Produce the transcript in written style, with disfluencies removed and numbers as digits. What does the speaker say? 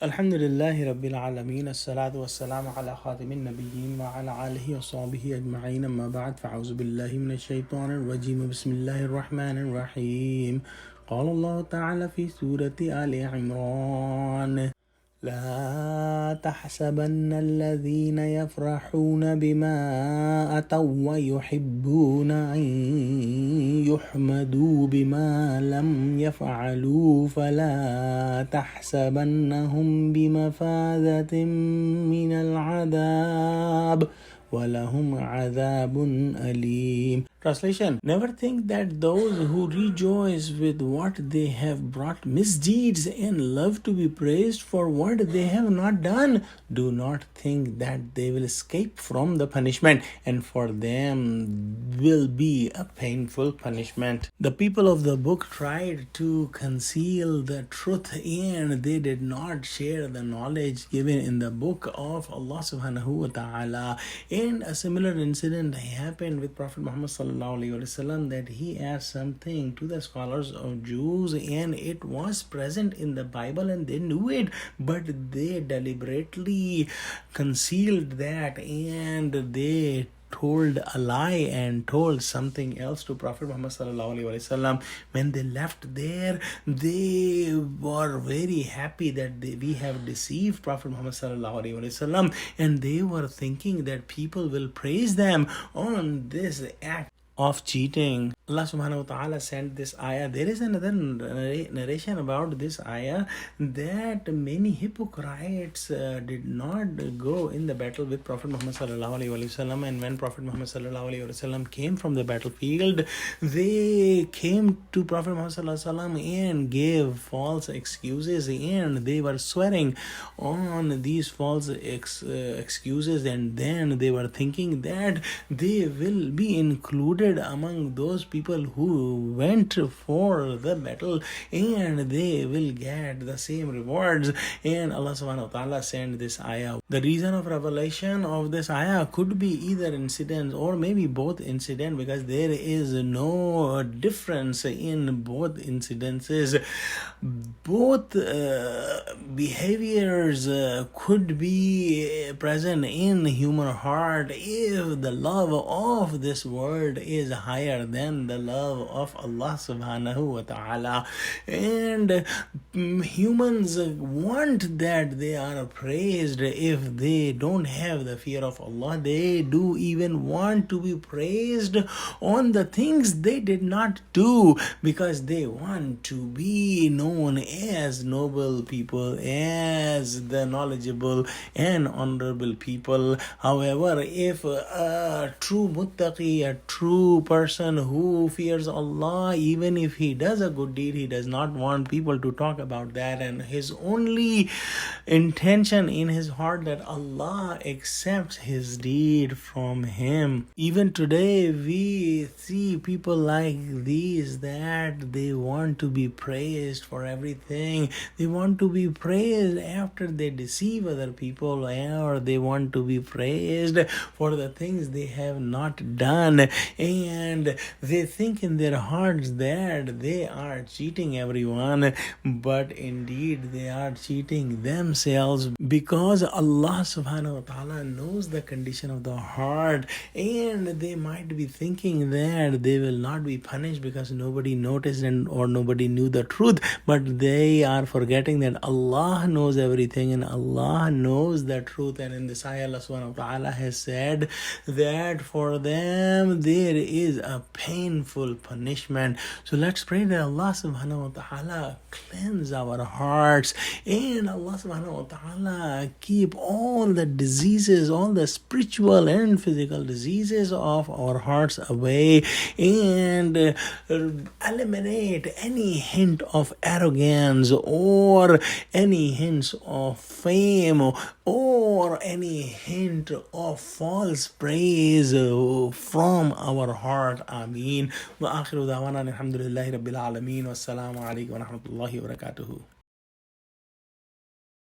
Alhamdulillahi Rabbil Alameen. As-salatu was-salamu ala khatimin nabiyyin wa ala alihi wa sahbihi ajma'in. Amma ba'd. Fa'auzu billahi minash shaitanir rajim. Bismillahir rahmanir rahim. قال الله تعالى في سورة آل عمران: لا تحسبن الذين يفرحون بما أتوا ويحبون أن يحمدوا بما لم يفعلوا فلا تحسبنهم بمفازة من العذاب وَلَهُمْ عَذَابٌ أَلِيمٌ. Translation: Never think that those who rejoice with what they have brought misdeeds and love to be praised for what they have not done, do not think that they will escape from the punishment, and for them will be a painful punishment. The people of the book tried to conceal the truth, and they did not share the knowledge given in the book of Allah subhanahu wa ta'ala. And a similar incident happened with Prophet Muhammad sallallahu alaihi wasallam, that he asked something to the scholars of Jews, and it was present in the Bible and they knew it, but they deliberately concealed that, and they told a lie and told something else to Prophet Muhammad sallallahu alaihi wasallam. When they left there, they were very happy that we have deceived Prophet Muhammad sallallahu alaihi wasallam, and they were thinking that people will praise them on this act of cheating. Allah subhanahu wa ta'ala sent this ayah. There is another narration about this ayah, that many hypocrites did not go in the battle with Prophet Muhammad sallallahu alaihi wasallam, and when Prophet Muhammad sallallahu alaihi wasallam came from the battlefield, they came to Prophet Muhammad sallallahu alaihi wasallam and gave false excuses, and they were swearing on these false excuses, and then they were thinking that they will be included among those people who went for the battle, and they will get the same rewards. And Allah subhanahu wa ta'ala sent this ayah. The reason of revelation of this ayah could be either incidents or maybe both incidents, because there is no difference in both incidences. Both behaviors could be present in human heart if the love of this world is higher than the love of Allah subhanahu wa ta'ala. And humans want that they are praised. If they don't have the fear of Allah, they do even want to be praised on the things they did not do, because they want to be known as noble people, as the knowledgeable and honorable people. However, if a true muttaqi, a true person who fears Allah, even if he does a good deed, he does not want people to talk about that, and his only intention in his heart that Allah accepts his deed from him. Even today we see people like these, that they want to be praised for everything. They want to be praised after they deceive other people, or they want to be praised for the things they have not done, and they think in their hearts that they are cheating everyone, but indeed they are cheating themselves, because Allah subhanahu wa ta'ala knows the condition of the heart, and they might be thinking that they will not be punished because nobody noticed or nobody knew the truth, but they are forgetting that Allah knows everything and Allah knows the truth. And in this ayah, Allah subhanahu wa ta'ala has said that for them there is a painful punishment. So let's pray that Allah subhanahu wa ta'ala cleanse our hearts, and Allah subhanahu wa ta'ala keep all the diseases, all the spiritual and physical diseases of our hearts away, and eliminate any hint of arrogance or any hints of fame or any hint of false praise from our heart. Ameen. Wa akhiru da'wana alhamdulillahi rabbil alameen. Wassalamu alaikum wa rahmatullahi wa barakatuhu.